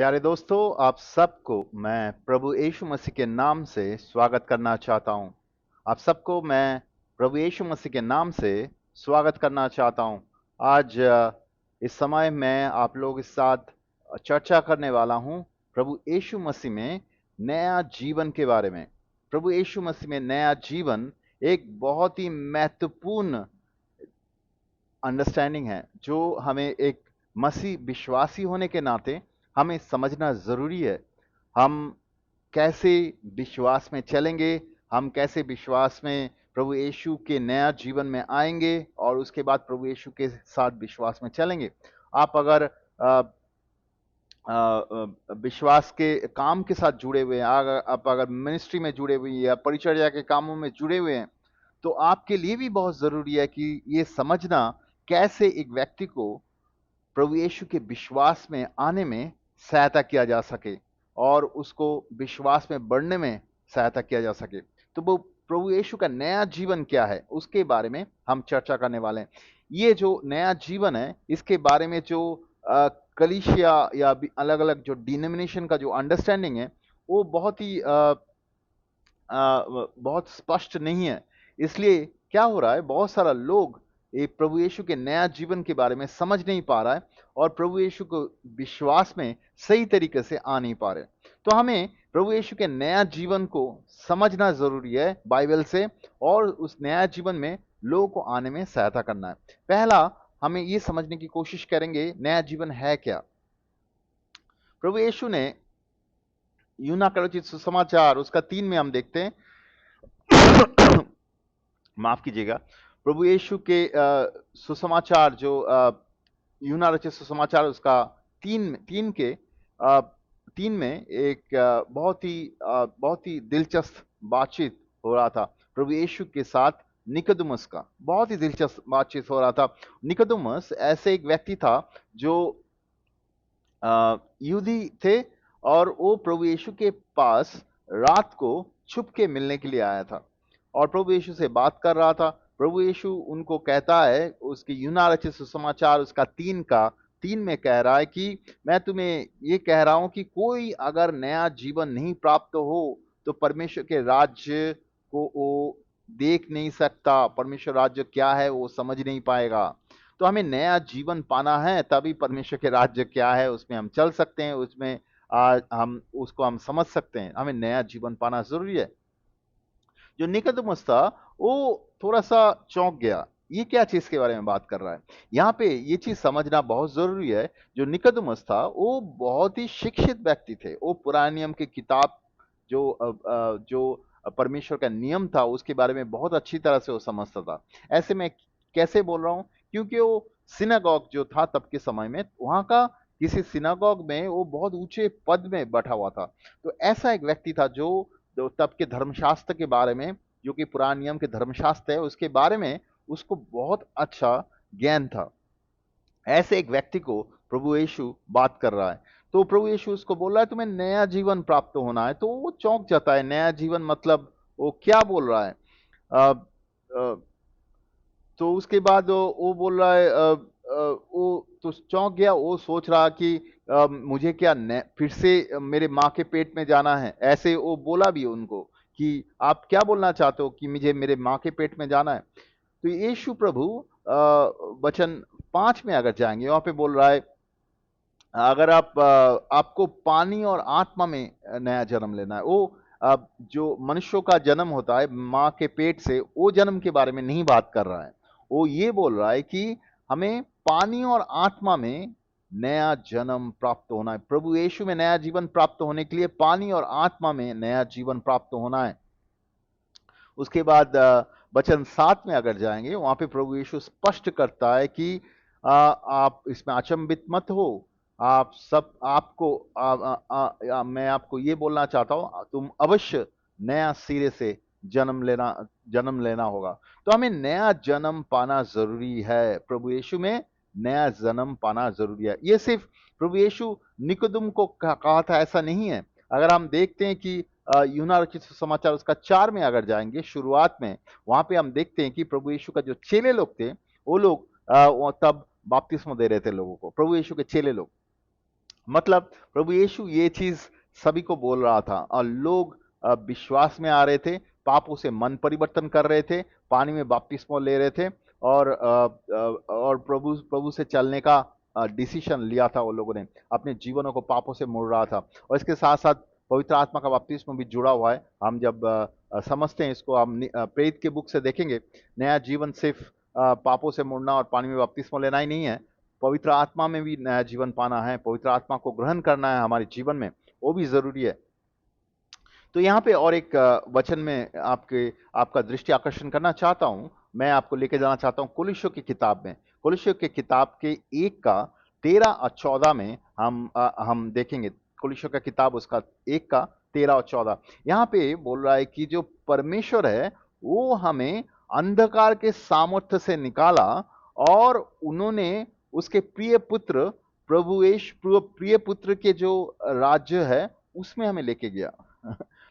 प्यारे दोस्तों, आप सबको मैं प्रभु यीशु मसीह के नाम से स्वागत करना चाहता हूं। आप सबको मैं प्रभु यीशु मसीह के नाम से स्वागत करना चाहता हूं। आज इस समय मैं आप लोगों के साथ चर्चा करने वाला हूं प्रभु यीशु मसीह में नया जीवन के बारे में। प्रभु यीशु मसीह में नया जीवन एक बहुत ही महत्वपूर्ण अंडरस्टैंडिंग है जो हमें एक मसीह विश्वासी होने के नाते हमें समझना जरूरी है। हम कैसे विश्वास में चलेंगे, हम कैसे विश्वास में प्रभु यीशु के नया जीवन में आएंगे और उसके बाद प्रभु यीशु के साथ विश्वास में चलेंगे। आप अगर विश्वास के काम के साथ जुड़े हुए हैं, आप अगर मिनिस्ट्री में जुड़े हुए हैं या परिचर्या के कामों में जुड़े हुए हैं, तो आपके लिए भी बहुत जरूरी है कि ये समझना कैसे एक व्यक्ति को प्रभु यीशु के विश्वास में आने में सहायता किया जा सके और उसको विश्वास में बढ़ने में सहायता किया जा सके। तो वो प्रभु यीशु का नया जीवन क्या है उसके बारे में हम चर्चा करने वाले हैं। ये जो नया जीवन है इसके बारे में जो कलीसिया या अलग अलग जो डिनोमिनेशन का जो अंडरस्टैंडिंग है वो बहुत स्पष्ट नहीं है। इसलिए क्या हो रहा है, बहुत सारा लोग ये प्रभु यीशु के नया जीवन के बारे में समझ नहीं पा रहा है और प्रभु यीशु को विश्वास में सही तरीके से आ नहीं पा रहे। तो हमें प्रभु यीशु के नया जीवन को समझना जरूरी है बाइबल से और उस नया जीवन में लोगों को आने में सहायता करना है। पहला, हमें ये समझने की कोशिश करेंगे नया जीवन है क्या। प्रभु यीशु ने यूना कलोचित सुसमाचार उसका 3 में हम देखते हैं माफ कीजिएगा, प्रभु यीशु के सुसमाचार जो यूना रचित सुसमाचार उसका 3 में एक बहुत ही दिलचस्प बातचीत हो रहा था प्रभु यीशु के साथ। निकोदेमुस का बहुत ही दिलचस्प बातचीत हो रहा था। निकोदेमुस ऐसे एक व्यक्ति था जो यहूदी थे और वो प्रभु यीशु के पास रात को छुप के मिलने के लिए आया था और प्रभु यीशु से बात कर रहा था। प्रभु यीशु उनको कहता है, उसकी यूना रचित सुसमाचार उसका 3 में कह रहा है कि मैं तुम्हें ये कह रहा हूं कि कोई अगर नया जीवन नहीं प्राप्त हो तो परमेश्वर के राज्य को वो देख नहीं सकता, परमेश्वर राज्य क्या है वो समझ नहीं पाएगा। तो हमें नया जीवन पाना है तभी परमेश्वर के राज्य क्या है उसमें हम चल सकते हैं, उसमें हम उसको हम समझ सकते हैं। हमें नया जीवन पाना जरूरी है। जो निकोदेमुस था वो थोड़ा सा चौंक गया, ये क्या चीज के बारे में बात कर रहा है। यहाँ पे ये चीज समझना बहुत जरूरी है। जो निकोदेमुस था वो बहुत ही शिक्षित व्यक्ति थे। वो पुराने नियम की किताब जो परमेश्वर का नियम था उसके बारे में बहुत अच्छी तरह से वो समझता था। ऐसे में कैसे बोल रहा हूँ, क्योंकि वो सिनागॉग जो था तब के समय में, वहां का किसी सिनागॉग में वो बहुत ऊंचे पद में बैठा हुआ था। तो ऐसा एक व्यक्ति था जो तब के धर्मशास्त्र के बारे में, जो कि पुराने नियम के धर्मशास्त्र है उसके बारे में उसको बहुत अच्छा ज्ञान था। ऐसे एक व्यक्ति को प्रभु यीशु बात कर रहा है। तो प्रभु यीशु उसको बोल रहा है तुम्हें नया जीवन प्राप्त होना है। तो वो चौंक जाता है, नया जीवन मतलब वो क्या बोल रहा है। अ, अ, तो उसके बाद वो बोल रहा है वो तो चौंक गया। वो सोच रहा कि मुझे क्या फिर से मेरे माँ के पेट में जाना है। ऐसे वो बोला भी उनको कि आप क्या बोलना चाहते हो कि मुझे मेरे माँ के पेट में जाना है। तो यीशु प्रभु वचन 5 में अगर जाएंगे, वहां पे बोल रहा है अगर आपको पानी और आत्मा में नया जन्म लेना है। वो जो मनुष्यों का जन्म होता है माँ के पेट से, वो जन्म के बारे में नहीं बात कर रहा है। वो ये बोल रहा है कि हमें पानी और आत्मा में नया जन्म प्राप्त होना है। प्रभु यीशु में नया जीवन प्राप्त होने के लिए पानी और आत्मा में नया जीवन प्राप्त होना है। उसके बाद वचन 7 में अगर जाएंगे, वहां पे प्रभु यीशु स्पष्ट करता है कि आप इसमें अचंभित मत हो। आप सब आपको मैं आपको ये बोलना चाहता हूं, तुम अवश्य नया सिरे से जन्म लेना होगा। तो हमें नया जन्म पाना जरूरी है। प्रभु यीशु में नया जन्म पाना जरूरी है। ये सिर्फ प्रभु यीशु निकोदेम को कहा था ऐसा नहीं है। अगर हम देखते हैं कि यूना रचित समाचार उसका 4 में अगर जाएंगे, शुरुआत में वहां पे हम देखते हैं कि प्रभु यीशु का जो चेले लोग थे वो लोग वो तब बपतिस्मा दे रहे थे लोगों को, प्रभु यीशु के चेले लोग। मतलब प्रभु यीशु ये चीज सभी को बोल रहा था और लोग विश्वास में आ रहे थे, पापों से मन परिवर्तन कर रहे थे, पानी में बपतिस्मा ले रहे थे और और प्रभु प्रभु से चलने का डिसीजन लिया था। वो लोगों ने अपने जीवनों को पापों से मोड़ रहा था। और इसके साथ साथ पवित्र आत्मा का बपतिस्मा भी जुड़ा हुआ है। हम जब समझते हैं इसको, हम प्रेरित के बुक से देखेंगे, नया जीवन सिर्फ पापों से मुड़ना और पानी में बपतिस्मा लेना ही नहीं है, पवित्र आत्मा में भी नया जीवन पाना है, पवित्र आत्मा को ग्रहण करना है हमारे जीवन में, वो भी जरूरी है। तो यहाँ पे और एक वचन में आपका दृष्टि आकर्षण करना चाहता हूं। मैं आपको लेके जाना चाहता हूं कुलिस्यों की किताब में। कुलिस्यों की किताब के 1 का 13 और 14 में हम देखेंगे। कुलिस्यों का किताब उसका 1 का 13 और 14 यहाँ पे बोल रहा है कि जो परमेश्वर है वो हमें अंधकार के सामर्थ्य से निकाला और उन्होंने उसके प्रिय पुत्र प्रिय पुत्र के जो राज्य है उसमें हमें लेके गया।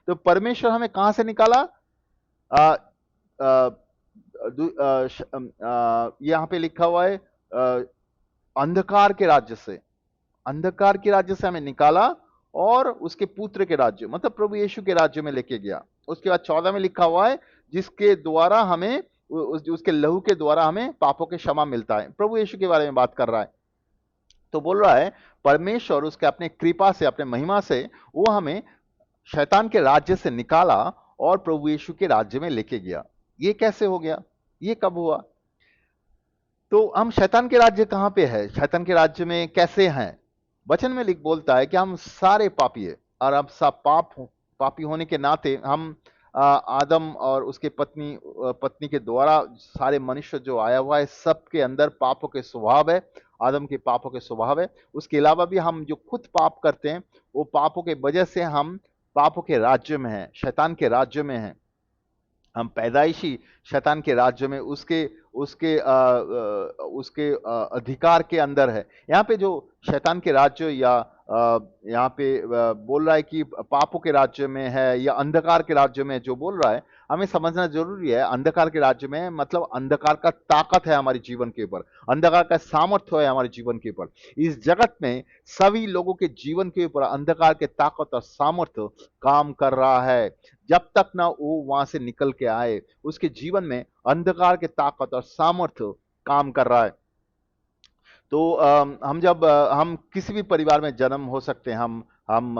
तो परमेश्वर हमें कहां से निकाला? आ, आ, यहाँ पे लिखा हुआ है अंधकार के राज्य से, अंधकार के राज्य से हमें निकाला और उसके पुत्र के राज्य मतलब प्रभु यीशु के राज्य में लेके गया। उसके बाद 14 में लिखा हुआ है जिसके द्वारा हमें उसके लहू के द्वारा हमें पापों के क्षमा मिलता है। प्रभु यीशु के बारे में बात कर रहा है। तो बोल रहा है परमेश्वर उसके अपने कृपा से, अपने महिमा से वो हमें शैतान के राज्य से निकाला और प्रभु यीशु के राज्य में लेके गया। ये कैसे हो गया? ये कब हुआ? तो हम शैतान के राज्य कहां पे है, शैतान के राज्य में कैसे हैं? वचन में लिख बोलता है कि हम सारे पापी है और अब सब पापी होने के नाते हम आदम और उसके पत्नी के द्वारा सारे मनुष्य जो आया हुआ है सबके अंदर पापों के स्वभाव है, आदम के पापों के स्वभाव है। उसके अलावा भी हम जो खुद पाप करते हैं वो पापों के वजह से हम पापों के राज्य में हैं, शैतान के राज्य में हैं। हम पैदाइशी शैतान के राज्य में उसके उसके उसके अधिकार के अंदर है। यहाँ पे जो शैतान के राज्य या यहाँ पे बोल रहा है कि पापों के राज्य में है या अंधकार के राज्य में, जो बोल रहा है हमें समझना जरूरी है। अंधकार के राज्य में मतलब अंधकार का ताकत है हमारे जीवन के ऊपर, अंधकार का सामर्थ्य है हमारे जीवन के ऊपर। इस जगत में सभी लोगों के जीवन के ऊपर अंधकार के ताकत और सामर्थ्य काम कर रहा है। जब तक ना वो वहां से निकल के आए उसके जीवन में अंधकार के ताकत और सामर्थ्य काम कर रहा है। तो हम किसी भी परिवार में जन्म हो सकते हैं। हम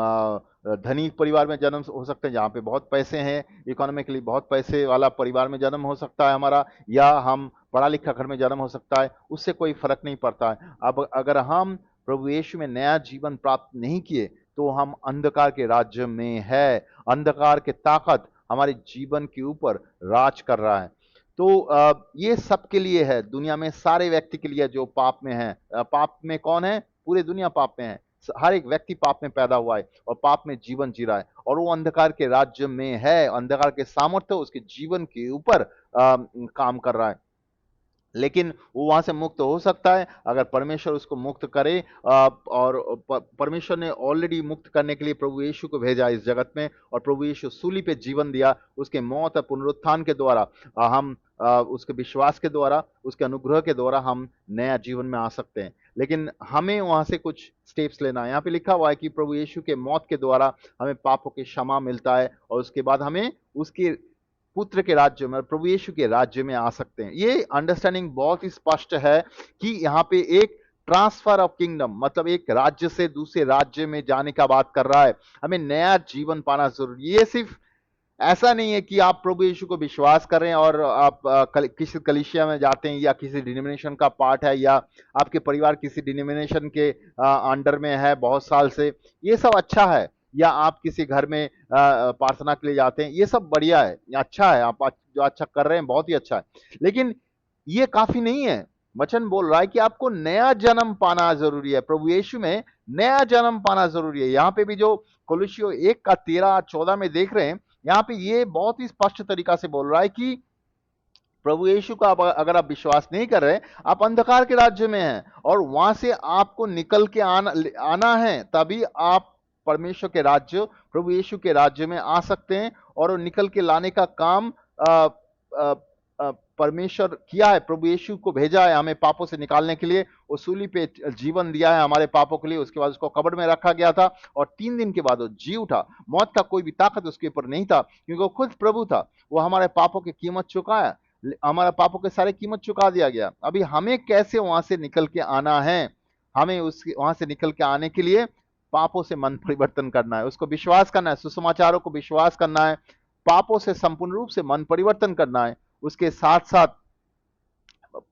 धनी परिवार में जन्म हो सकते हैं जहाँ पे बहुत पैसे हैं, इकोनॉमिकली बहुत पैसे वाला परिवार में जन्म हो सकता है हमारा, या हम पढ़ा लिखा घर में जन्म हो सकता है, उससे कोई फर्क नहीं पड़ता है। अब अगर हम प्रभु यीशु में नया जीवन प्राप्त नहीं किए तो हम अंधकार के राज्य में है, अंधकार के ताकत हमारे जीवन के ऊपर राज कर रहा है। तो ये सबके लिए है, दुनिया में सारे व्यक्ति के लिए जो पाप में है। पाप में कौन है? पूरे दुनिया पाप में है। हर एक व्यक्ति पाप में पैदा हुआ है और पाप में जीवन जी रहा है और वो अंधकार के राज्य में है। अंधकार के सामर्थ्य उसके जीवन के ऊपर काम कर रहा है, लेकिन वो वहां से मुक्त हो सकता है अगर परमेश्वर उसको मुक्त करे। और परमेश्वर ने ऑलरेडी मुक्त करने के लिए प्रभु यीशु को भेजा इस जगत में, और प्रभु यीशु सूली पे जीवन दिया। उसके मौत और पुनरुत्थान के द्वारा हम उसके विश्वास के द्वारा, उसके अनुग्रह के द्वारा हम नया जीवन में आ सकते हैं। लेकिन हमें वहां से कुछ स्टेप्स लेना है। यहाँ पे लिखा हुआ है कि प्रभु यीशु के मौत के द्वारा हमें पापों की क्षमा मिलता है और उसके बाद हमें उसके पुत्र के राज्य में, प्रभु यीशु के राज्य में आ सकते हैं। ये अंडरस्टैंडिंग बहुत ही स्पष्ट है कि यहाँ पे एक ट्रांसफर ऑफ किंगडम मतलब एक राज्य से दूसरे राज्य में जाने का बात कर रहा है। हमें नया जीवन पाना जरूरी है। ये सिर्फ ऐसा नहीं है कि आप प्रभु यीशु को विश्वास कर रहे हैं और आप किसी कलीसिया में जाते हैं या किसी डिनोमिनेशन का पार्ट है या आपके परिवार किसी डिनोमिनेशन के अंडर में है बहुत साल से, ये सब अच्छा है। या आप किसी घर में प्रार्थना के लिए जाते हैं, ये सब बढ़िया है, ये अच्छा है। आप जो अच्छा कर रहे हैं बहुत ही अच्छा है, लेकिन ये काफी नहीं है। वचन बोल रहा है कि आपको नया जन्म पाना जरूरी है, प्रभु यीशु में नया जन्म पाना जरूरी है। यहाँ पे भी जो कोलोसियों 1 का 13-14 में देख रहे हैं, यहाँ पे ये बहुत ही स्पष्ट तरीका से बोल रहा है कि प्रभु यीशु का अगर आप विश्वास नहीं कर रहे, आप अंधकार के राज्य में हैं और वहां से आपको निकल के आना है, तभी आप परमेश्वर के राज्य, प्रभु यीशु के राज्य में आ सकते हैं। और निकल के लाने का काम परमेश्वर किया है, प्रभु यीशु को भेजा है हमें पापों से निकालने के लिए, वो सूली पे जीवन दिया है हमारे पापों के लिए, उसके बाद उसको कब्र में रखा गया था और 3 दिन के बाद वो जी उठा। मौत का कोई भी ताकत उसके ऊपर नहीं था, क्योंकि वो खुद प्रभु था। वो हमारे पापों की कीमत चुकाया, हमारा पापों के सारे कीमत चुका दिया गया। अभी हमें कैसे वहां से निकल के आना है? हमें उस वहां से निकल के आने के लिए पापों से मन परिवर्तन करना है, उसको विश्वास करना है, सुसमाचारों को विश्वास करना है, पापों से संपूर्ण रूप से मन परिवर्तन करना है। उसके साथ साथ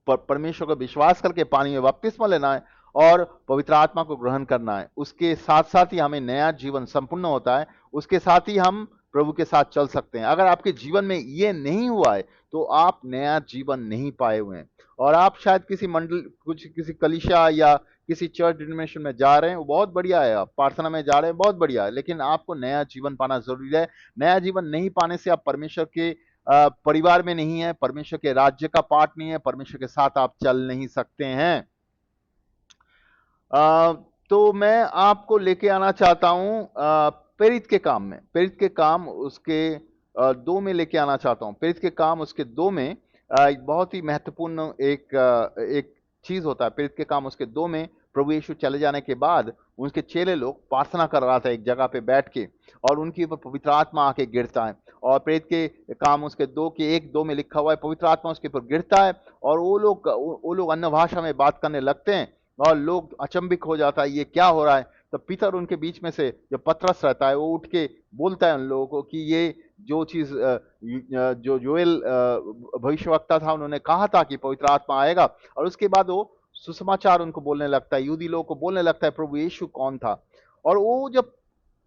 परमेश्वर को विश्वास करके पानी में बपतिस्मा लेना है और पवित्र आत्मा को ग्रहण करना है। उसके साथ साथ ही हमें नया जीवन संपूर्ण होता है, उसके साथ ही हम प्रभु के साथ चल सकते हैं। अगर आपके जीवन में ये नहीं हुआ है तो आप नया जीवन नहीं पाए हुए हैं, और आप शायद किसी मंडल, कुछ किसी कलीसिया या किसी चर्च डिनोमिनेशन में जा रहे हैं, वो बहुत बढ़िया है, आप प्रार्थना में जा रहे हैं, बहुत बढ़िया है, लेकिन आपको नया जीवन पाना जरूरी है। नया जीवन नहीं पाने से आप परमेश्वर के परिवार में नहीं है, परमेश्वर के राज्य का पार्ट नहीं है, परमेश्वर के साथ आप चल नहीं सकते हैं। तो मैं आपको लेके आना चाहता हूं प्रेरित के काम में, प्रेरित के काम उसके 2 में लेके आना चाहता हूं। प्रेरित के काम उसके 2 में एक बहुत ही महत्वपूर्ण एक चीज होता है। प्रेरित के काम उसके 2 में प्रभु यीशु चले जाने के बाद उनके चेले लोग प्रार्थना कर रहा था एक जगह पे बैठ के, और उनके ऊपर पवित्र आत्मा आके गिरता है। और प्रेरित के काम उसके 2 के 1-2 में लिखा हुआ है, पवित्र आत्मा उसके ऊपर गिरता है और वो लोग अन्य भाषा में बात करने लगते हैं और लोग अचंभित हो जाता है, ये क्या हो रहा है। तो पीतर उनके बीच में से जो पतरस रहता है वो उठ के बोलता है उन लोगों को कि ये जो चीज जो योएल भविष्यवक्ता था उन्होंने कहा था कि पवित्र आत्मा आएगा, और उसके बाद वो सुसमाचार उनको बोलने लगता है, यहूदी लोगों को बोलने लगता है प्रभु यीशु कौन था। और वो जब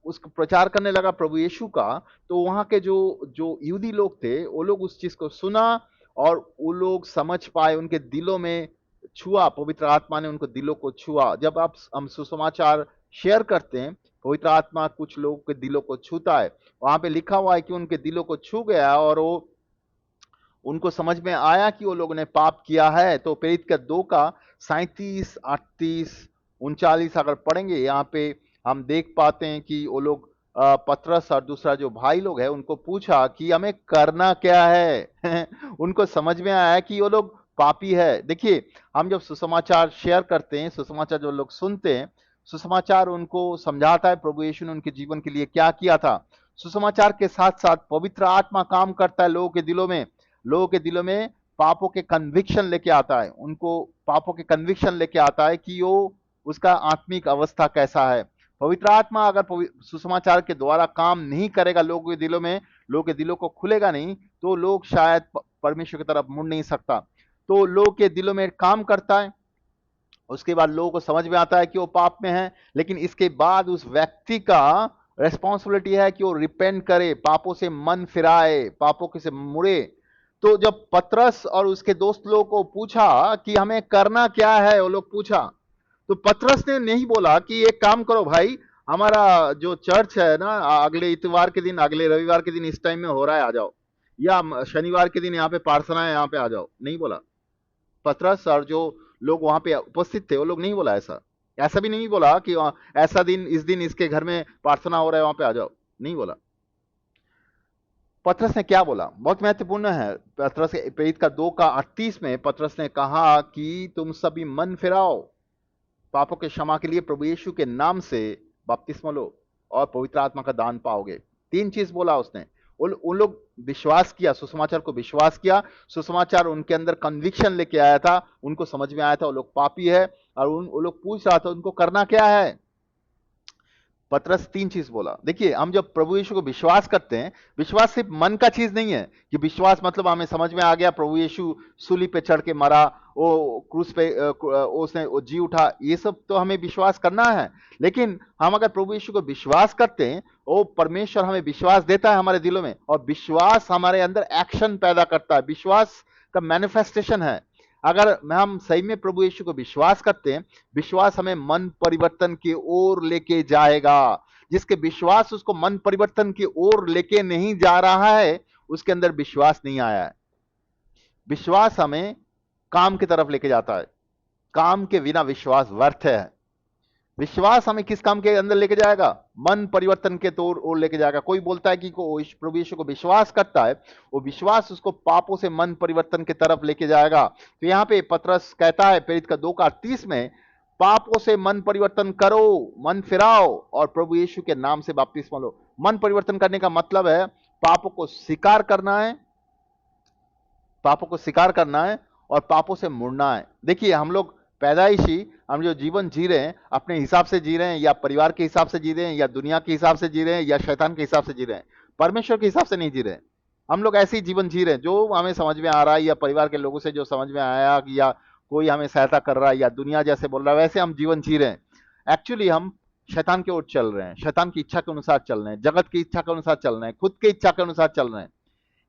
उसको प्रचार करने लगा प्रभु यीशु का, तो वहां के जो जो यहूदी लोग थे वो लोग उस चीज को सुना और वो लोग समझ पाए, उनके दिलों में छुआ, पवित्र आत्मा ने उनको दिलों को छुआ। जब आप हम सुसमाचार शेयर करते हैं, पवित्र आत्मा कुछ लोगों के दिलों को छूता है। वहां पे लिखा हुआ है कि उनके दिलों को छू गया और वो उनको समझ में आया कि वो लोगों ने पाप किया है। तो प्रेरित का 2 का 37, 38, 39 अगर पढ़ेंगे, यहाँ पे हम देख पाते हैं कि वो लोग पतरस और दूसरा जो भाई लोग है उनको पूछा कि हमें करना क्या है। उनको समझ में आया कि वो लोग पापी है। देखिए, हम जब सुसमाचार शेयर करते हैं, सुसमाचार जो लोग सुनते हैं, सुसमाचार उनको समझाता है प्रभु यीशु ने उनके जीवन के लिए क्या किया था। सुसमाचार के साथ साथ पवित्र आत्मा काम करता है लोगों के दिलों में, लोगों के दिलों में पापों के कन्विक्शन लेके आता है, उनको पापों के कन्विक्शन लेके आता है कि वो उसका आत्मिक अवस्था कैसा है। पवित्र आत्मा अगर सुसमाचार के द्वारा काम नहीं करेगा लोगों के दिलों में, लोगों के दिलों को खुलेगा नहीं, तो लोग शायद परमेश्वर की तरफ मुड़ नहीं सकता। तो लोगों के दिलों में काम करता है, उसके बाद लोगों को समझ में आता है कि वो पाप में है, लेकिन इसके बाद उस व्यक्ति का रेस्पॉन्सिबिलिटी है कि वो रिपेंट करे, पापों से मन फिराए, पापों के से मुड़े। तो जब पतरस और उसके दोस्त लोगों को पूछा कि हमें करना क्या है, वो लोग पूछा, तो पतरस ने नहीं बोला कि एक काम करो भाई, हमारा जो चर्च है ना, अगले इतवार के दिन, अगले रविवार के दिन इस टाइम में हो रहा है, आ जाओ, या शनिवार के दिन यहाँ पे प्रार्थना है, यहाँ पे आ जाओ। नहीं बोला पतरस, और जो लोग वहां पे उपस्थित थे वो लोग नहीं बोला ऐसा। ऐसा भी नहीं बोला कि ऐसा दिन, इस दिन इसके घर में प्रार्थना हो रहा है, वहां पे आ जाओ, नहीं बोला। पतरस ने क्या बोला, बहुत महत्वपूर्ण है। पतरस प्रेरित का 2 का 38 में पतरस ने कहा कि तुम सभी मन फिराओ, पापों के क्षमा के लिए प्रभु यीशु के नाम से बपतिस्मा लो और पवित्र आत्मा का दान पाओगे। 3 चीज बोला उसने। उन लोग विश्वास किया, सुसमाचार को विश्वास किया, सुसमाचार उनके अंदर कन्विक्शन लेके आया था, उनको समझ में आया था वो लोग पापी है, और वो लोग पूछ रहा था उनको करना क्या है। पतरस 3 चीज बोला। देखिए, हम जब प्रभु यीशु को विश्वास करते हैं, विश्वास सिर्फ मन का चीज नहीं है कि विश्वास मतलब हमें समझ में आ गया प्रभु यीशु सूली पे चढ़ के मरा, वो क्रूस पे उसने वो जी उठा, ये सब तो हमें विश्वास करना है। लेकिन हम अगर प्रभु यीशु को विश्वास करते हैं, वो परमेश्वर हमें विश्वास देता है हमारे दिलों में, और विश्वास हमारे अंदर एक्शन पैदा करता है, विश्वास का मैनिफेस्टेशन है। अगर हम सही में प्रभु यीशु को विश्वास करते हैं, विश्वास हमें मन परिवर्तन की ओर लेके जाएगा। जिसके विश्वास उसको मन परिवर्तन की ओर लेके नहीं जा रहा है, उसके अंदर विश्वास नहीं आया है। विश्वास हमें काम की तरफ लेके जाता है, काम के बिना विश्वास व्यर्थ है। विश्वास हमें किस काम के अंदर लेके जाएगा? मन परिवर्तन के तौर ओर लेके जाएगा। कोई बोलता है कि प्रभु यीशु को विश्वास करता है, वो विश्वास उसको पापों से मन परिवर्तन की तरफ लेके जाएगा। तो यहाँ पे पतरस कहता है प्रेरित का 2:30 में, पापों से मन परिवर्तन करो, मन फिराओ और प्रभु यीशु के नाम से बपतिस्मा लो। मन परिवर्तन करने का मतलब है पापों को स्वीकार करना है, पापों को स्वीकार करना है और पापों से मुड़ना है। देखिए, हम लोग पैदाइशी हम जो जीवन जी रहे हैं अपने हिसाब से जी रहे हैं, या परिवार के हिसाब से जी रहे हैं, या दुनिया के हिसाब से जी रहे हैं, या शैतान के हिसाब से जी रहे हैं। परमेश्वर के हिसाब से नहीं जी रहे हैं। हम लोग ऐसे ही जीवन जी रहे हैं जो हमें समझ में आ रहा है, या परिवार के लोगों से जो समझ में आया, या कोई हमें सहायता कर रहा है, या दुनिया जैसे बोल रहा है वैसे हम जीवन जी रहे हैं। एक्चुअली हम शैतान की ओर चल रहे हैं, शैतान की इच्छा के अनुसार चल रहे हैं, जगत की इच्छा के अनुसार चल रहे हैं, खुद की इच्छा के अनुसार चल रहे हैं।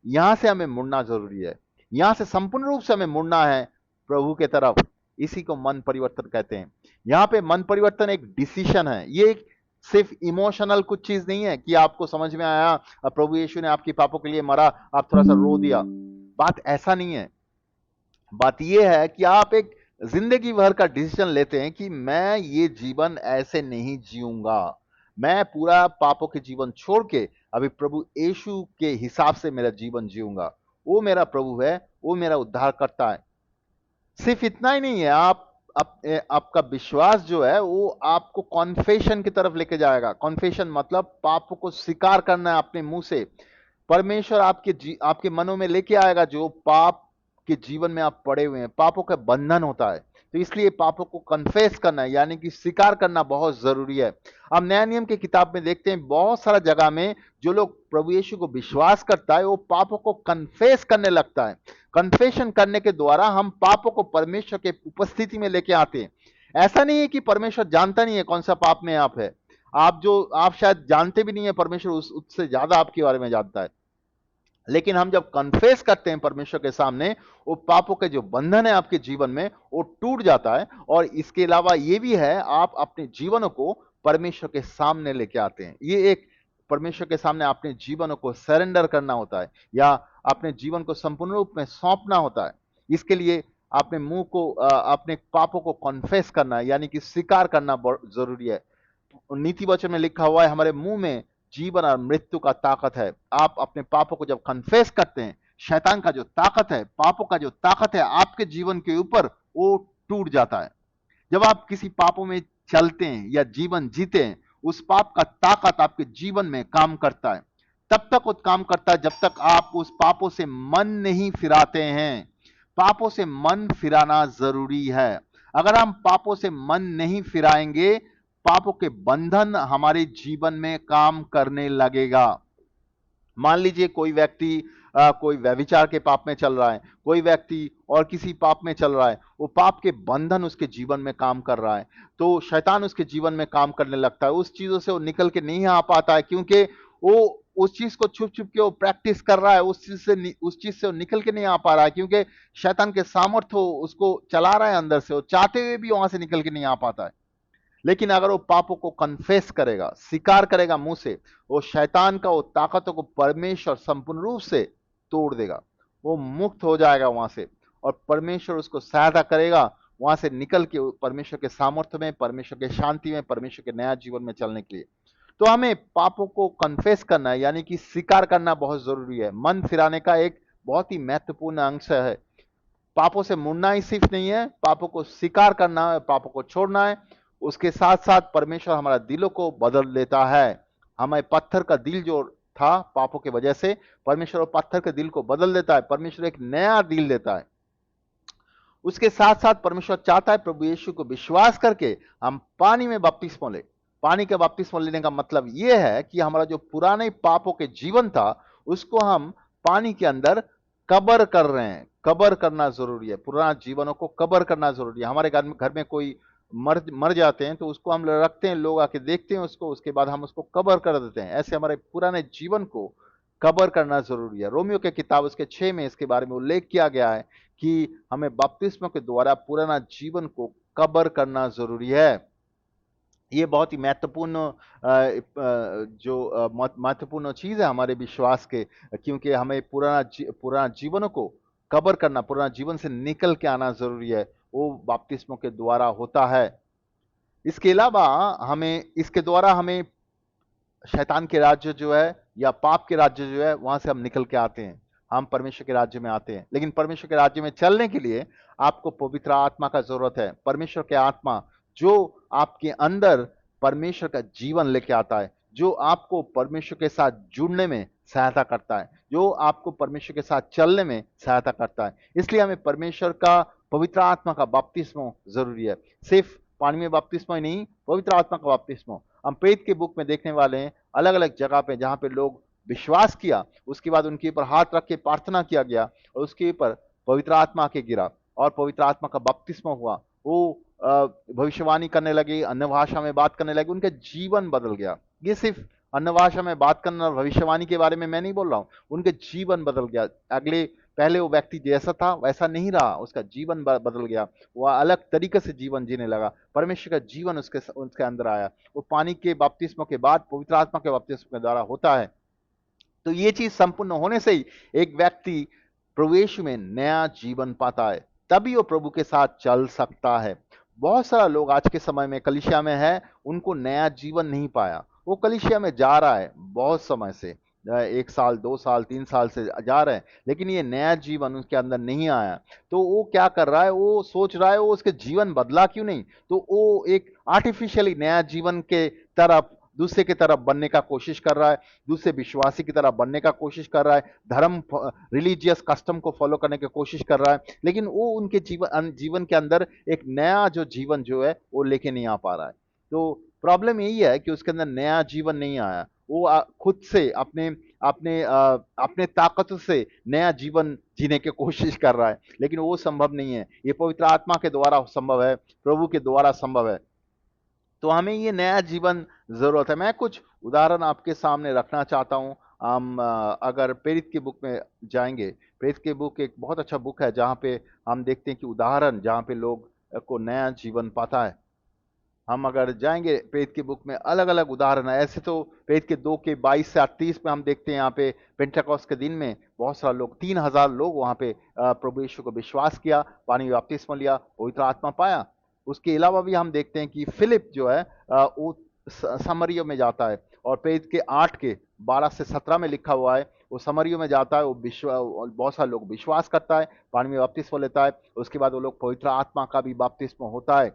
यहां से हमें मुड़ना जरूरी है, यहां से संपूर्ण रूप से हमें मुड़ना है प्रभु के तरफ। इसी को मन परिवर्तन कहते हैं। यहां पे मन परिवर्तन एक डिसीजन है, ये एक सिर्फ इमोशनल कुछ चीज नहीं है कि आपको समझ में आया प्रभु यीशु ने आपके पापों के लिए मरा, आप थोड़ा सा रो दिया। बात ऐसा नहीं है। बात यह है कि आप एक जिंदगी भर का डिसीजन लेते हैं कि मैं ये जीवन ऐसे नहीं जीऊंगा, मैं पूरा पापों के जीवन छोड़ के अभी प्रभु यीशु के हिसाब से मेरा जीवन जीऊंगा। वो मेरा प्रभु है, वो मेरा उद्धार करता है। सिर्फ इतना ही नहीं है, आपका विश्वास जो है वो आपको कॉन्फेशन की तरफ लेके जाएगा। कॉन्फेशन मतलब पाप को स्वीकार करना है अपने मुंह से। परमेश्वर आपके मनों में लेके आएगा जो पाप के जीवन में आप पड़े हुए हैं, पापों का बंधन होता है। तो इसलिए पापों को कन्फेस करना है, यानी कि स्वीकार करना बहुत जरूरी है। हम नया नियम की किताब में देखते हैं बहुत सारा जगह में जो लोग प्रभु यीशु को विश्वास करता है वो पापों को कन्फेस करने लगता है। कन्फेशन करने के द्वारा हम पापों को परमेश्वर के उपस्थिति में लेके आते हैं। ऐसा नहीं है कि परमेश्वर जानता नहीं है कौन सा पाप में आप है। आप शायद जानते भी नहीं है, परमेश्वर उससे ज्यादा आपके बारे में जानता है। लेकिन हम जब कन्फेस करते हैं परमेश्वर के सामने, वो पापों के जो बंधन है आपके जीवन में वो टूट जाता है। और इसके अलावा ये भी है, आप अपने जीवनों को परमेश्वर के सामने लेके आते हैं। ये एक परमेश्वर के सामने अपने जीवनों को सरेंडर करना होता है, या अपने जीवन को संपूर्ण रूप में सौंपना होता है। इसके लिए अपने मुंह को अपने पापों को कॉन्फेस करना है, यानी कि स्वीकार करना जरूरी है। नीति वचन में लिखा हुआ है हमारे मुंह में जीवन और मृत्यु का ताकत है। आप अपने पापों को जब कन्फेस करते हैं, शैतान का जो ताकत है, पापों का जो ताकत है आपके जीवन के ऊपर, वो टूट जाता है। जब आप किसी पापों में चलते हैं या जीवन जीते हैं, उस पाप का ताकत आपके जीवन में काम करता है। तब तक वो काम करता है जब तक आप उस पापों से मन नहीं फिराते हैं। पापों से मन फिराना जरूरी है। अगर हम पापों से मन नहीं फिराएंगे, पापों के बंधन हमारे जीवन में काम करने लगेगा। मान लीजिए कोई व्यक्ति कोई व्यभिचार के पाप में चल रहा है, कोई व्यक्ति और किसी पाप में चल रहा है, वो पाप के बंधन उसके जीवन में काम कर रहा है, तो शैतान उसके जीवन में काम करने लगता है। उस चीजों से वो निकल के नहीं आ पाता है, क्योंकि वो उस चीज को छुप छुप के वो प्रैक्टिस कर रहा है। उस चीज से वो निकल के नहीं आ पा रहा है, क्योंकि शैतान के सामर्थ्य उसको चला रहा है अंदर से, वो चाहते हुए भी वहां से निकल के नहीं आ पाता है। लेकिन अगर वो पापों को कन्फेस करेगा, स्वीकार करेगा मुंह से, वो शैतान का वो ताकतों को परमेश्वर संपूर्ण रूप से तोड़ देगा। वो मुक्त हो जाएगा वहां से, और परमेश्वर उसको सहायता करेगा वहां से निकल के परमेश्वर के सामर्थ्य में, परमेश्वर के शांति में, परमेश्वर के नया जीवन में चलने के लिए। तो हमें पापों को कन्फेस करना है, यानी कि स्वीकार करना बहुत जरूरी है। मन फिराने का एक बहुत ही महत्वपूर्ण अंश है। पापों से मुड़ना ही सिर्फ नहीं है, पापों को स्वीकार करना है, पापों को छोड़ना है। उसके साथ साथ परमेश्वर हमारा दिलों को बदल देता है। हमें पत्थर का दिल जो था पापों की वजह से, परमेश्वर वो पत्थर के दिल को बदल देता है। परमेश्वर एक नया दिल देता है। उसके साथ साथ परमेश्वर चाहता है प्रभु यीशु को विश्वास करके हम पानी में बपतिस्मा ले। पानी के बपतिस्मा लेने का मतलब यह है कि हमारा जो पुराने पापों के जीवन था उसको हम पानी के अंदर कबर कर रहे हैं। कबर करना जरूरी है, पुराना जीवनों को कबर करना जरूरी है। हमारे घर में कोई मर मर जाते हैं तो उसको हम रखते हैं, लोग आके देखते हैं उसको, उसके बाद हम उसको कबर कर देते हैं। ऐसे हमारे पुराने जीवन को कबर करना जरूरी है। रोमियो के किताब उसके 6 में इसके बारे में उल्लेख किया गया है कि हमें बपतिस्मा के द्वारा पुराना जीवन को कबर करना जरूरी है। ये बहुत ही महत्वपूर्ण महत्वपूर्ण चीज है हमारे विश्वास के, क्योंकि हमें पुराना जीवनों को कबर करना, पुराना जीवन से निकल के आना जरूरी है। वो बपतिस्मा के द्वारा होता है। इसके अलावा हमें इसके द्वारा हमें शैतान के राज्य जो है या पाप के राज्य जो है वहां से हम निकल के आते हैं, हम परमेश्वर के राज्य में आते हैं। लेकिन परमेश्वर के राज्य में चलने के लिए आपको पवित्र आत्मा का जरूरत है। परमेश्वर के आत्मा जो आपके अंदर परमेश्वर का जीवन लेके आता है, जो आपको परमेश्वर के साथ जुड़ने में सहायता करता है, जो आपको परमेश्वर के साथ चलने में सहायता करता है। इसलिए हमें परमेश्वर का पवित्र आत्मा का बपतिस्मा जरूरी है। सिर्फ पानी में बपतिस्मा ही नहीं, पवित्र आत्मा का बपतिस्मा। हम प्रेरित के बुक में देखने वाले हैं अलग अलग जगह पे जहां पे लोग विश्वास किया, उसके बाद उनके ऊपर हाथ रख के प्रार्थना किया गया और उसके ऊपर पवित्र आत्मा के गिरा और पवित्र आत्मा का बपतिस्मा हुआ। वो भविष्यवाणी करने लगे, अन्य भाषा में बात करने लगे, उनका जीवन बदल गया। ये सिर्फ अन्य भाषा में बात करना और भविष्यवाणी के बारे में मैं नहीं बोल रहा हूँ, उनके जीवन बदल गया। अगले पहले वो व्यक्ति जैसा था वैसा नहीं रहा, उसका जीवन बदल गया। वह अलग तरीके से जीवन जीने लगा, परमेश्वर का जीवन उसके उसके अंदर आया। वो पानी के बपतिस्मा के बाद पवित्र आत्मा के बपतिस्मा के द्वारा होता है। तो ये चीज संपूर्ण होने से ही एक व्यक्ति प्रभु यीशु में नया जीवन पाता है, तभी वो प्रभु के साथ चल सकता है। बहुत सारा लोग आज के समय में कलीसिया में है, उनको नया जीवन नहीं पाया। वो कलीसिया में जा रहा है बहुत समय से, 1 साल 2 साल 3 साल से जा रहे हैं, लेकिन ये नया जीवन उसके अंदर नहीं आया। तो वो क्या कर रहा है, वो सोच रहा है वो उसके जीवन बदला क्यों नहीं। तो वो एक आर्टिफिशियली नया जीवन के तरफ, दूसरे की तरफ बनने का कोशिश कर रहा है, दूसरे विश्वासी की तरह बनने का कोशिश कर रहा है, धर्म रिलीजियस कस्टम को फॉलो करने की कोशिश कर रहा है, लेकिन वो उनके जीवन के अंदर एक नया जो जीवन जो है वो लेके नहीं आ पा रहा है। तो प्रॉब्लम यही है कि उसके अंदर नया जीवन नहीं आया। वो खुद से अपने अपने अपने ताकत से नया जीवन जीने की कोशिश कर रहा है, लेकिन वो संभव नहीं है। ये पवित्र आत्मा के द्वारा संभव है, प्रभु के द्वारा संभव है। तो हमें ये नया जीवन जरूरत है। मैं कुछ उदाहरण आपके सामने रखना चाहता हूँ। हम अगर प्रेरित की बुक में जाएंगे, प्रेरित की बुक एक बहुत अच्छा बुक है जहाँ पे हम देखते हैं कि उदाहरण जहाँ पे लोग को नया जीवन पाता है। हम अगर जाएंगे प्रेरित की बुक में अलग अलग उदाहरण है। ऐसे तो प्रेरित के 2 के 22 से 38 में हम देखते हैं यहाँ पे पेंटेकोस्त के दिन में बहुत सारा लोग, 3,000 लोग वहाँ पे प्रभु यीशु को विश्वास किया, पानी में बपतिस्मा लिया, पवित्र आत्मा पाया। उसके अलावा भी हम देखते हैं कि फिलिप जो है वो समरियो में जाता है, और प्रेरित के 8 के 12 से 17 में लिखा हुआ है वो समरियो में जाता है। वो बहुत सारे लोग विश्वास करता है, पानी में बपतिस्मा लेता है, उसके बाद वो लोग पवित्र आत्मा का भी बपतिस्मा होता है।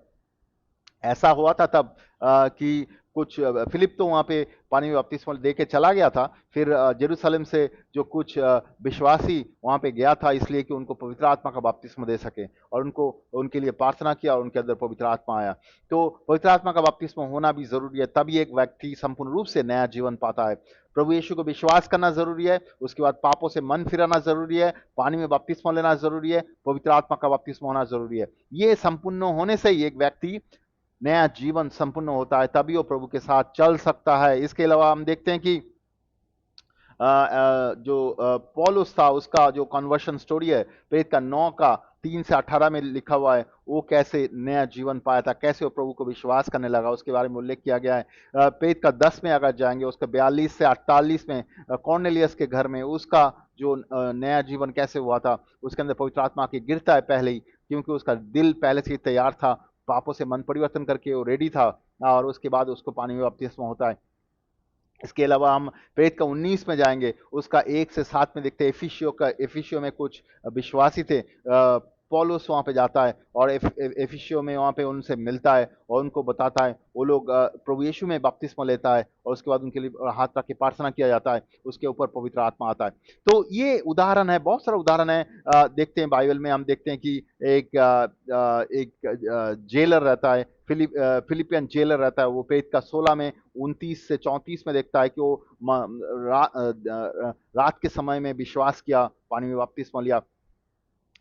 ऐसा हुआ था तब कि कुछ फिलिप तो वहां पे पानी में बपतिस्मा दे के चला गया था, फिर जेरूशलेम से जो कुछ विश्वासी वहां पे गया था इसलिए कि उनको पवित्र आत्मा का बपतिस्मा दे सके, और उनको उनके लिए प्रार्थना किया और उनके अंदर पवित्र आत्मा आया। तो पवित्र आत्मा का बपतिस्मा होना भी जरूरी है, तभी एक व्यक्ति संपूर्ण रूप से नया जीवन पाता है। प्रभु यीशु को विश्वास करना जरूरी है, उसके बाद पापों से मन फिराना जरूरी है, पानी में बपतिस्मा लेना जरूरी है, पवित्र आत्मा का बपतिस्मा होना जरूरी है। ये संपूर्ण होने से ही एक व्यक्ति नया जीवन संपूर्ण होता है, तभी वो प्रभु के साथ चल सकता है। इसके अलावा हम देखते हैं कि जो पौलुस था उसका जो कन्वर्शन स्टोरी है प्रेरित का 9 का 3 से 18 में लिखा हुआ है, वो कैसे नया जीवन पाया था, कैसे वो प्रभु को विश्वास करने लगा, उसके बारे में उल्लेख किया गया है। प्रेरित का 10 में अगर जाएंगे, उसका 42 से 48 में कॉर्नेलियस के घर में उसका जो नया जीवन कैसे हुआ था, उसके अंदर पवित्र आत्मा की गिरता है पहले ही, क्योंकि उसका दिल पहले से ही तैयार था, पापों से मन परिवर्तन करके वो रेडी था, और उसके बाद उसको पानी में बपतिस्मा होता है। इसके अलावा हम प्रेरित का 19 में जाएंगे, उसका 1 से 7 में देखते हैं एफिशियो में कुछ विश्वासी थे। पौलुस वहां पे जाता है और एफिशियो में वहां पे उनसे मिलता है और उनको बताता है। वो लोग प्रभु यीशु में बपतिस्मा लेता है और उसके बाद उनके लिए हाथ रख के प्रार्थना किया जाता है, उसके ऊपर पवित्र आत्मा आता है। तो ये उदाहरण है, बहुत सारा उदाहरण है। देखते हैं बाइबल में, हम देखते हैं कि एक जेलर रहता है, फिलिपियन जेलर रहता है। वो प्रेरित का 16 में 29 से 34 में देखता है कि वो रात के समय में विश्वास किया, पानी में बपतिस्मा लिया।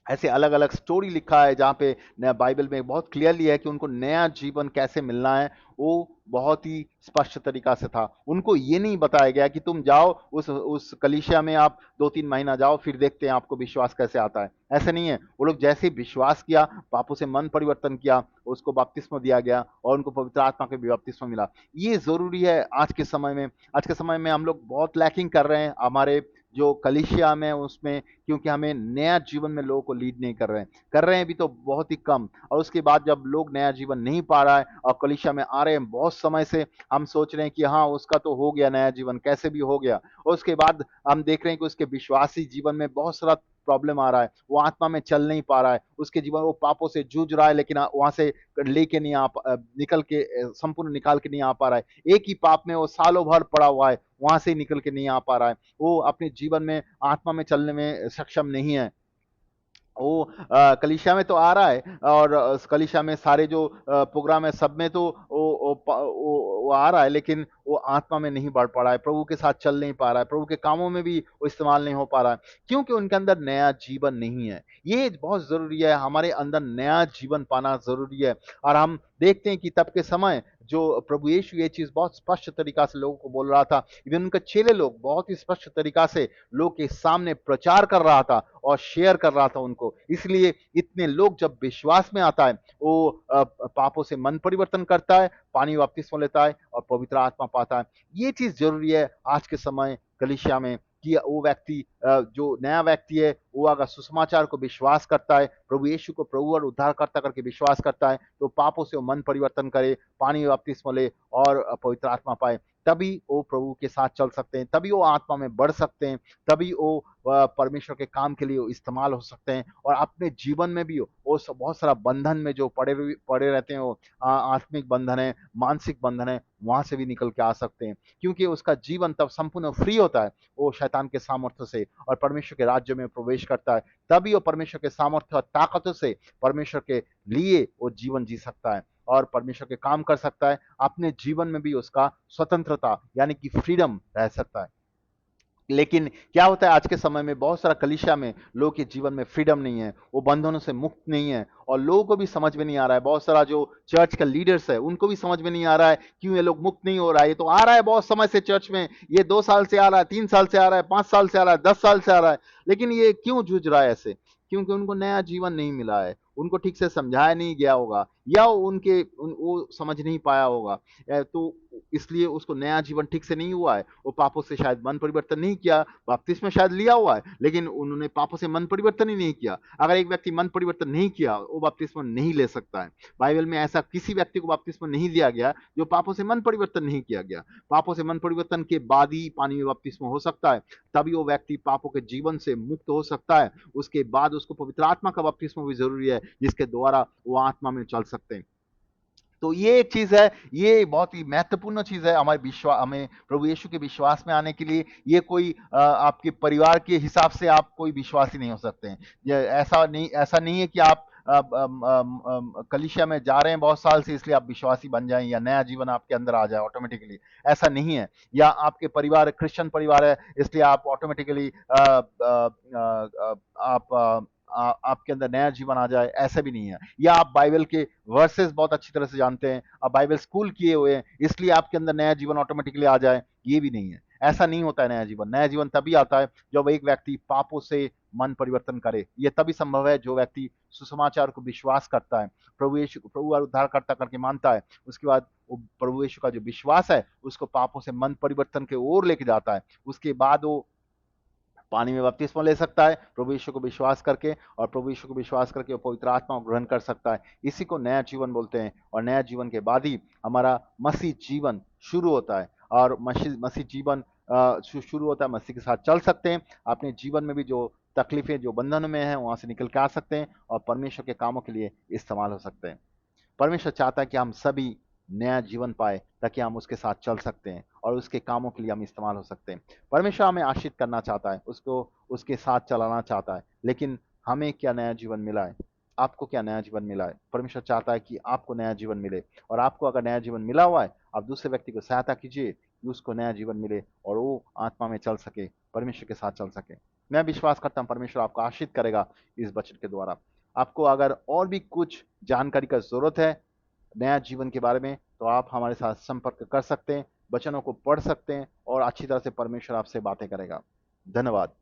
ऐसे अलग अलग स्टोरी लिखा है जहाँ पे नया बाइबल में बहुत क्लियरली है कि उनको नया जीवन कैसे मिलना है, वो बहुत ही स्पष्ट तरीका से था। उनको ये नहीं बताया गया कि तुम जाओ उस कलीसिया में, आप 2-3 महीना जाओ फिर देखते हैं आपको विश्वास कैसे आता है। ऐसे नहीं है, वो लोग जैसे ही विश्वास किया, पापों से मन परिवर्तन किया, उसको बपतिस्मा दिया गया और उनको पवित्र आत्मा के भी बपतिस्मा मिला। ये जरूरी है आज के समय में। आज के समय में हम लोग बहुत लैकिंग कर रहे हैं। हमारे जो कलीसिया में उसमें, क्योंकि हमें नया जीवन में लोगों को लीड नहीं कर रहे हैं भी तो बहुत ही कम। और उसके बाद जब लोग नया जीवन नहीं पा रहा है और कलीसिया में आ रहे हैं बहुत समय से, हम सोच रहे हैं कि हाँ उसका तो हो गया नया जीवन, कैसे भी हो गया। और उसके बाद हम देख रहे हैं कि उसके विश्वासी जीवन में बहुत सारा प्रॉब्लम आ रहा है, वो आत्मा में चल नहीं पा रहा है, उसके जीवन वो पापों से जूझ रहा है, लेकिन वहां से लेके नहीं निकल के संपूर्ण निकाल के नहीं आ पा रहा है। एक ही पाप में वो सालों भर पड़ा हुआ है, वहां से निकल के नहीं आ पा रहा है, वो अपने जीवन में आत्मा में चलने में सक्षम नहीं है। वो कलीसिया में तो आ रहा है, और कलीसिया में सारे जो प्रोग्राम है सब में तो वो आ रहा है, लेकिन वो आत्मा में नहीं बढ़ पा रहा है, प्रभु के साथ चल नहीं पा रहा है, प्रभु के कामों में भी वो इस्तेमाल नहीं हो पा रहा है, क्योंकि उनके अंदर नया जीवन नहीं है। ये बहुत जरूरी है, हमारे अंदर नया जीवन पाना जरूरी है। और हम देखते हैं कि तब के समय जो प्रभु यीशु ये चीज बहुत स्पष्ट तरीका से लोगों को बोल रहा था, इवन उनके चेले लोग बहुत ही स्पष्ट तरीका से लोग के सामने प्रचार कर रहा था और शेयर कर रहा था उनको। इसलिए इतने लोग जब विश्वास में आता है, वो पापों से मन परिवर्तन करता है, पानी बपतिस्मा लेता है और पवित्र आत्मा पाता है। ये चीज जरूरी है आज के समय कलीसिया में, कि वो व्यक्ति जो नया व्यक्ति है वो अगर सुसमाचार को विश्वास करता है, प्रभु यीशु को प्रभु और उद्धारकर्ता करके विश्वास करता है, तो पापों से वो मन परिवर्तन करे, पानी में बपतिस्मा ले और पवित्र आत्मा पाए, तभी वो प्रभु के साथ चल सकते हैं, तभी वो आत्मा में बढ़ सकते हैं, तभी वो परमेश्वर के काम के लिए इस्तेमाल हो सकते हैं। और अपने जीवन में भी वो बहुत सारा बंधन में जो पड़े पड़े रहते हैं, वो आत्मिक बंधन है, मानसिक बंधन है, वहां से भी निकल के आ सकते हैं, क्योंकि उसका जीवन तब संपूर्ण फ्री होता है, वो शैतान के सामर्थ्य से, और परमेश्वर के राज्य में प्रवेश करता है। तभी वो परमेश्वर के सामर्थ्य और ताकतों से परमेश्वर के लिए वो जीवन जी सकता है और परमेश्वर के काम कर सकता है। अपने जीवन में भी उसका स्वतंत्रता यानी कि फ्रीडम रह सकता है। लेकिन क्या होता है आज के समय में, बहुत सारा कलीसिया में लोगों के जीवन में फ्रीडम नहीं है, वो बंधनों से मुक्त नहीं है, और लोगों को भी समझ में नहीं आ रहा है, बहुत सारा जो चर्च का लीडर्स है उनको भी समझ में नहीं आ रहा है क्यों ये लोग मुक्त नहीं हो रहा है। ये तो आ रहा है बहुत समय से चर्च में, ये 2 साल से आ रहा है, 3 साल से आ रहा है, 5 साल से आ रहा है, 10 साल से आ रहा है, लेकिन ये क्यों जूझ रहा है ऐसे? क्योंकि उनको नया जीवन नहीं मिला है, उनको ठीक से समझाया नहीं गया होगा, या वो समझ नहीं पाया होगा। तो इसलिए उसको नया जीवन ठीक से नहीं हुआ है, वो पापों से शायद मन परिवर्तन नहीं किया, बपतिस्मा शायद लिया हुआ है, लेकिन उन्होंने पापों से मन परिवर्तन ही नहीं किया। अगर एक व्यक्ति मन परिवर्तन नहीं किया, वो बपतिस्मा नहीं ले सकता है। बाइबल में ऐसा किसी व्यक्ति को बपतिस्मा नहीं दिया गया जो पापों से मन परिवर्तन नहीं किया गया। पापों से मन परिवर्तन के बाद ही पानी में बपतिस्मा हो सकता है, तभी वो व्यक्ति पापों के जीवन से मुक्त हो सकता है। उसके बाद उसको पवित्र आत्मा का बपतिस्मा भी जरूरी है, जिसके द्वारा वो आत्मा में चल सकते हैं। तो ये एक चीज है, ये बहुत ही महत्वपूर्ण चीज है हमारे विश्वास, हमें प्रभु यीशु के विश्वास में आने के लिए। ये कोई आपके परिवार के हिसाब से आप कोई विश्वासी नहीं हो सकते हैं। ये ऐसा नहीं है कि आप कलीसिया में जा रहे हैं बहुत साल से इसलिए आप विश्वासी बन जाएं, या नया जीवन आपके अंदर आ जाए ऑटोमेटिकली, ऐसा नहीं है। या आपके परिवार क्रिश्चियन परिवार है इसलिए आप ऑटोमेटिकली आप आपके अंदर नया जीवन आ जाए, ऐसा भी नहीं है। या आप बाइबल के वर्सेस बहुत अच्छी तरह से जानते हैं, आप बाइबल स्कूल किए हुए हैं इसलिए आपके अंदर नया जीवन ऑटोमेटिकली आ जाए, ये भी नहीं है। ऐसा नहीं होता है। नया जीवन तभी आता है जब एक व्यक्ति पापों से मन परिवर्तन करे। ये तभी संभव है जो व्यक्ति सुसमाचार को विश्वास करता है, प्रभु और उद्धारकर्ता करके मानता है, उसके बाद वो प्रभु यीशु का जो विश्वास है उसको पापों से मन परिवर्तन के ओर लेके जाता है। उसके बाद वो पानी में बपतिस्मा ले सकता है प्रभु यीशु को विश्वास करके, और प्रभु यीशु को विश्वास करके वो पवित्र आत्मा को ग्रहण कर सकता है। इसी को नया जीवन बोलते हैं। और नया जीवन के बाद ही हमारा मसीह जीवन शुरू होता है, और मसीह जीवन शुरू होता है, मसीह के साथ चल सकते हैं। अपने जीवन में भी जो तकलीफें, जो बंधन में है, वहां से निकल के आ सकते हैं और परमेश्वर के कामों के लिए इस्तेमाल हो सकते हैं। परमेश्वर चाहता है कि हम सभी नया जीवन पाए ताकि हम उसके साथ चल सकते हैं और उसके कामों के लिए हम इस्तेमाल हो सकते हैं। परमेश्वर हमें आशीष करना चाहता है, उसको उसके साथ चलाना चाहता है, लेकिन हमें क्या नया जीवन मिला है? आपको क्या नया जीवन मिला है? परमेश्वर चाहता है कि आपको नया जीवन मिले, और आपको अगर नया जीवन मिला हुआ है, आप दूसरे व्यक्ति को सहायता कीजिए कि उसको नया जीवन मिले और वो आत्मा में चल सके, परमेश्वर के साथ चल सके। मैं विश्वास करता हूँ परमेश्वर आपको आशीष करेगा इस वचन के द्वारा। आपको अगर और भी कुछ जानकारी का जरूरत है नया जीवन के बारे में, तो आप हमारे साथ संपर्क कर सकते हैं, वचनों को पढ़ सकते हैं, और अच्छी तरह से परमेश्वर आपसे बातें करेगा। धन्यवाद।